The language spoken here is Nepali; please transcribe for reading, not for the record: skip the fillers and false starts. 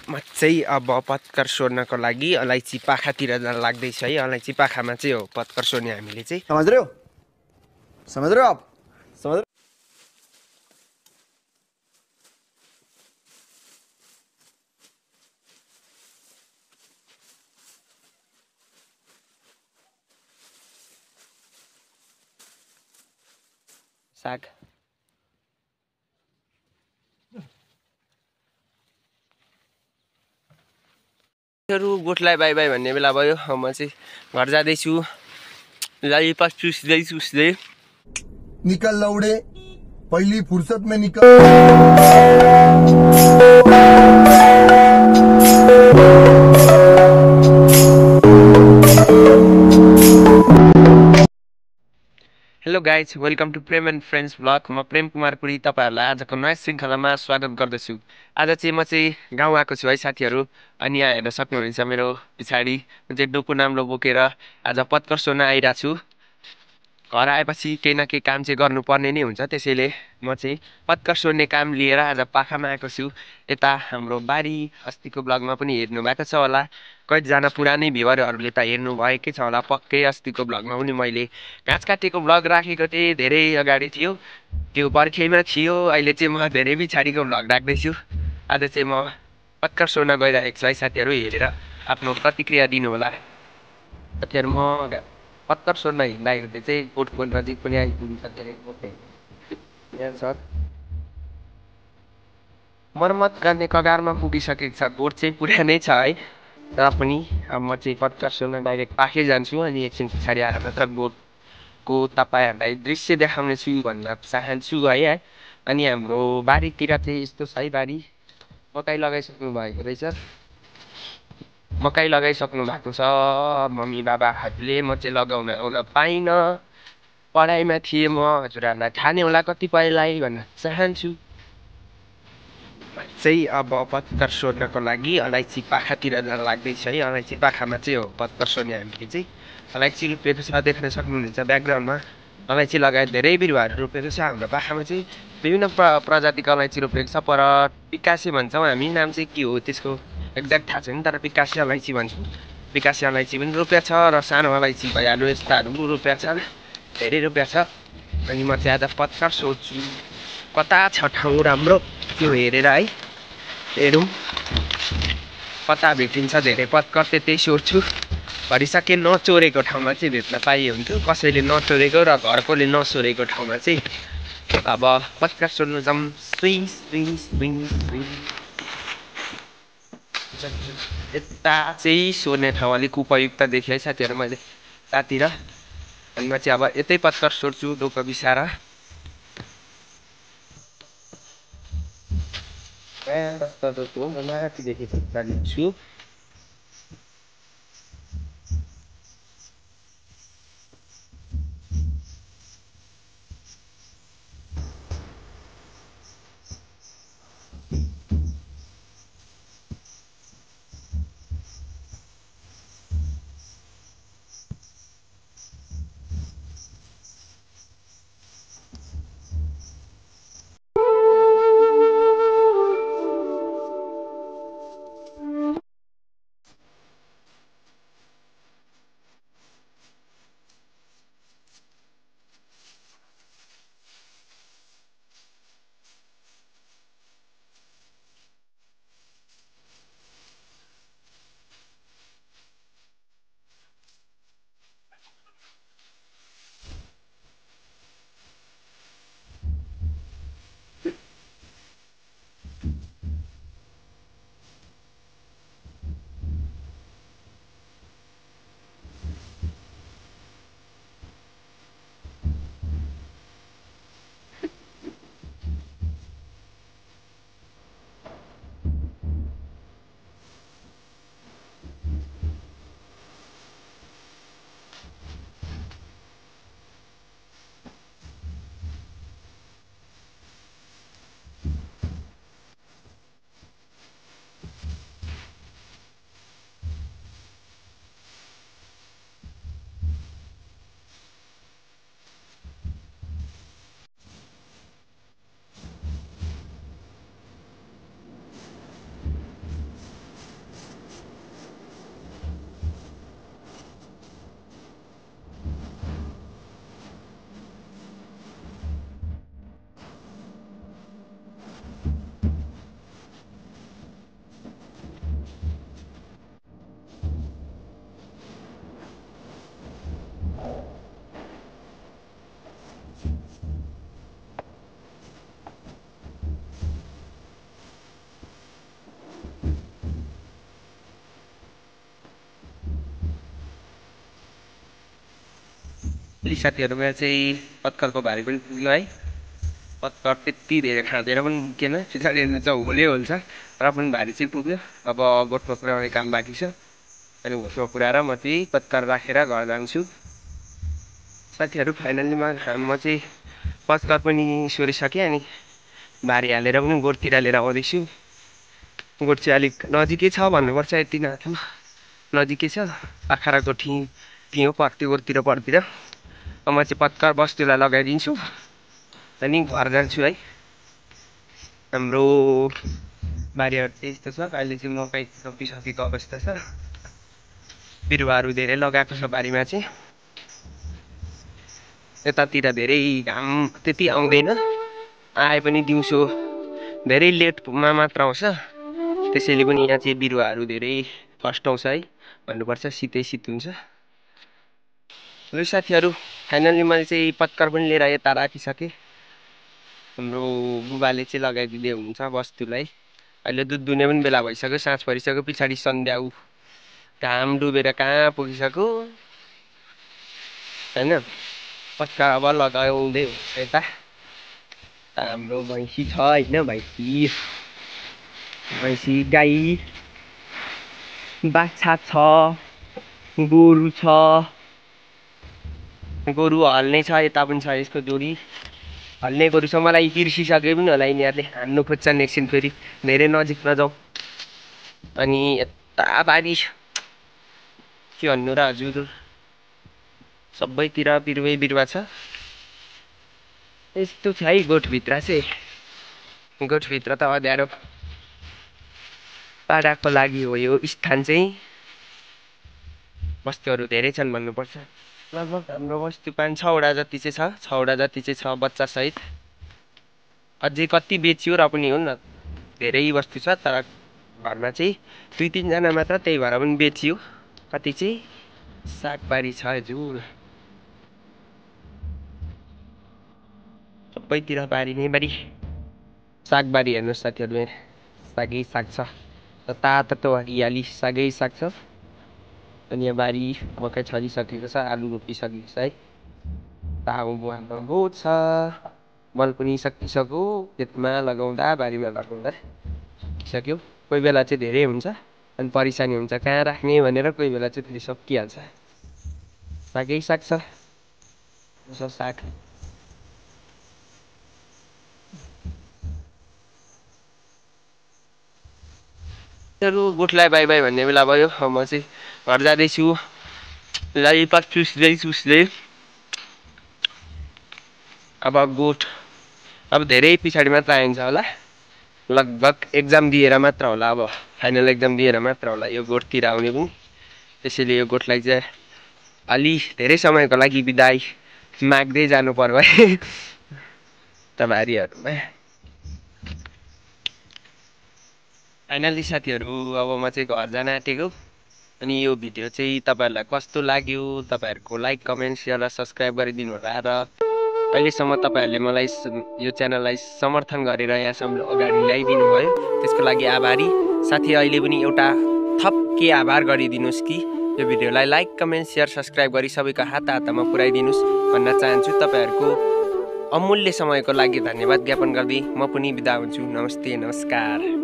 म चाहिँ अब पत्कर सोर्नको लागि अलैँची पाखातिर जान लाग्दैछ है। अलैँची पाखामा चाहिँ हो पत्कर सोर्ने हामीले चाहिँ। समझ रहे हो? समझ रहे हो आप? समझ रहे साग गोठलाई बाई बाई भन्ने बेला भयो। म चाहिँ घर जाँदैछु। ललिपप चुस्दै निकल लौड़े, पहली फुर्सत में निकल। हेलो गाइज, वेलकम टु प्रेम एन्ड फ्रेन्ड्स भ्लग। म प्रेम कुमार पुरी तपाईँहरूलाई आजको नयाँ श्रृङ्खलामा स्वागत गर्दछु। आज चाहिँ म चाहिँ गाउँ आएको छु है साथीहरू। अनि यहाँ हेर्न सक्नुहुनेछ मेरो पछाडि म चाहिँ डोको नाम्लो बोकेर आज पत्कर सोर्न आइरहेको छु। घर आएपछि केही न केही काम चाहिँ गर्नुपर्ने नै हुन्छ, त्यसैले म चाहिँ पत्कर सोर्ने काम लिएर आज पाखामा आएको छु। यता हाम्रो बारी अस्तिको ब्लगमा पनि हेर्नु भएको छ होला। कतिजना पुरानै भ्युवरहरूले त हेर्नुभएकै छ होला पक्कै। अस्तिको ब्लगमा पनि मैले घाँस काटेको ब्लग राखेको थिएँ, धेरै अगाडि थियो, त्यो पर्खेमा थियो। अहिले चाहिँ म धेरै पछाडिको ब्लग राख्दैछु। आज चाहिँ म पत्कर सोर्न गइरहेको छु है साथीहरू। हेरेर आफ्नो प्रतिक्रिया दिनु होला। साथीहरू म पत्कर सोर्न हिँड्दाखेरि चाहिँ बोटको नजिक पनि आइपुग्छ। यहाँ छ मर्मत गर्ने कगारमा पुगिसकेको छ। बोट चाहिँ पुरानै छ है, तर पनि अब म चाहिँ पत्कर सोर्न डाइरेक्ट पाखै जान्छु। अनि एकछिन पछाडि आएर मात्र बोटको तपाईँहरूलाई दृश्य देखाउने छु भन्न चाहन्छु है। अनि हाम्रो बारीतिर चाहिँ यस्तो छ है, बारी मकै लगाइसक्नु भएको रहेछ। मकै लगाइसक्नु भएको छ मम्मी बाबाहरूले। म चाहिँ लगाउन पाइनँ, पढाइमा थिएँ म। हजुरहरूलाई थाहा नै होला कतिपयलाई भन्न चाहन्छु। चाहिँ अब पत्कर सोर्नको लागि अलैँची पाखातिर जान लाग्दैछ है। अलैँची पाखामा चाहिँ हो पत्कर सोर्ने हामीले चाहिँ। अलैँची रोपेको छ, देख्न सक्नुहुन्छ ब्याकग्राउन्डमा। अलैँची लगायत धेरै बिरुवाहरू रोपेको छ हाम्रो पाखामा चाहिँ। विभिन्न प्रजातिको अलैँची रोपेको छ। पर पिकासे भन्छौँ हामी, नाम चाहिँ के हो त्यसको एक्ज्याक्ट थाहा छैन, तर पिकासे अलैँची भन्छौँ। पिकासे अलैँची पनि रोपेको छ र सानो अलैँची भइहाल्यो यस्ताहरू पनि रोपेको छ, धेरै रोपेको छ। अनि म चाहिँ आज पत्कर सोर्छु। कता छ ठाउँ राम्रो त्यो हेरेर है, हेरौँ कता भेटिन्छ धेरै पत्कर, त्यतै सोर्छु। भरिसके नचोरेको ठाउँमा चाहिँ भेट्न पाइए हुन्थ्यो, कसैले नचोरेको र घरकोले नसोरेको ठाउँमा चाहिँ अब पत्कर सोर्नु जाउँ। Swing swing swing swing. यता चाहिँ सोर्ने ठाउँ अलिक उपयुक्त देखेँ है साथीहरू मैले यतातिर। अनि म चाहिँ अब यतै पत्कर सोर्छु डोको बिसाएर। माथिदेखि छु। अलि साथीहरूमा चाहिँ पत्करको भारी पनि पुग्यो है। पत्कर त्यति धेरै खाँदैन पनि निस्केन, पछाडि चाहिँ होलै होल्छ र पनि भारी चाहिँ पुग्यो। अब गोठमा पुऱ्याउने काम बाँकी छ। अनि गोठमा पुऱ्याएर म चाहिँ पत्कर राखेर घर जान्छु। साथीहरू फाइनल्ली म चाहिँ पत्कर पनि सोरिसकेँ अनि भारी हालेर पनि गोठतिर लिएर आउँदैछु। गोठ चाहिँ अलिक नजिकै छ भन्नुपर्छ, यति नजिकै छ, पाखरा गोठी त्यहीँ हो पर्ति गोठतिर पर्तिर। म चाहिँ पत्कर बस्तुलाई लगाइदिन्छु अनि घर जान्छु है। हाम्रो बारीहरू चाहिँ यस्तो छ, अहिले चाहिँ मकै रोपिसकेको अवस्था छ। बिरुवाहरू धेरै लगाएको छ बारीमा चाहिँ। यतातिर धेरै घाम त्यति आउँदैन, आए पनि दिउँसो धेरै लेटमा मात्र आउँछ। त्यसैले पनि यहाँ चाहिँ बिरुवाहरू धेरै फर्स्ट आउँछ है भन्नुपर्छ, शीतै शीत हुन्छ। ल साथीहरू फाइनल्ली मैले चाहिँ पत्कर पनि लिएर यता राखिसकेँ। हाम्रो बुबाले चाहिँ लगाइदिँदै हुनुहुन्छ बस्तुलाई। अहिले दुध दुने पनि बेला भइसक्यो, साँझ परिसक्यो, पछाडि सन्ध्या घाम डुबेर कहाँ पुगिसक्यो होइन। पत्कर अब लगाउँदै हुन्छ यता। हाम्रो भैँसी छ होइन, भैँसी गाई बाछा छ, गोरु छ, गोरु हल्ने छ, यता पनि छ यसको जोडी हल्ने गोरु छ। मलाई बिर्सिसके पनि होला यिनीहरूले, हान्नु खोज्छ एकछिन फेरि, धेरै नजिक नजाउँ। अनि यता बारी के भन्नु र हजुर, सबैतिर बिरुवै बिरुवा छ। यस्तो छ है गोठभित्र चाहिँ। गोठभित्र त अँध्यारो पाडाको लागि हो यो स्थान चाहिँ। बस्तुहरू धेरै छन् भन्नुपर्छ, लगभग हाम्रो बस्तु 5-6वटा जति चाहिँ छ, 6वटा जति चाहिँ छ बच्चा सहित। अझै कति बेचियो र पनि हो न, धेरै बस्तु छ तर घरमा चाहिँ 2-3 जना मात्र, त्यही भएर पनि बेचियो। कति चाहिँ सागबारी छ हजुर, सबैतिर बारी नै बारी। सागबारी हेर्नुहोस् साथीहरू, सागै साग छ, तातो हरियाली सागै साग छ। अनि यहाँ बारी मकै छरिसकेको छ, आलु रोपिसकेको छ है। ताउ बुहाल्नु छ, मल पनि सकिसक्यो, खेतमा लगाउँदा बारीमा लगाउँदा सकियो। कोही बेला चाहिँ धेरै हुन्छ अनि परेसानी हुन्छ कहाँ राख्ने भनेर, कोही बेला चाहिँ फेरि सकिहाल्छ। सागै साग छ, साग गोठलाई बाई बाई भन्ने बेला भयो। म चाहिँ घर जाँदैछु, लाइपात चुस्दै अब गोठ अब धेरै पछाडि मात्र आइन्छ होला, लगभग एक्जाम दिएर मात्र होला, अब फाइनल एक्जाम दिएर मात्र होला यो गोठतिर आउने पनि। त्यसैले यो गोठलाई चाहिँ अलि धेरै समयको लागि बिदाई माग्दै जानु पर्यो है बारीहरूमा। फाइनली साथीहरू अब म चाहिँ घर जान आँटेको। अनि यो भिडियो चाहिँ तपाईँहरूलाई कस्तो लाग्यो, तपाईँहरूको लाइक कमेन्ट सेयर र सब्सक्राइब गरिदिनु होला। र अहिलेसम्म तपाईँहरूले मलाई यो च्यानललाई समर्थन गरेर यहाँसम्म अगाडि ल्याइदिनु भयो, त्यसको लागि आभारी। साथी अहिले पनि एउटा थप के आभार गरिदिनुहोस् कि यो भिडियोलाई लाइक कमेन्ट सेयर सब्सक्राइब गरी सबैको हातमा पुर्याइदिनुहोस् भन्न चाहन्छु। तपाईँहरूको अमूल्य समयको लागि धन्यवाद ज्ञापन गर्दै म पनि बिदा हुन्छु। नमस्ते, नमस्कार।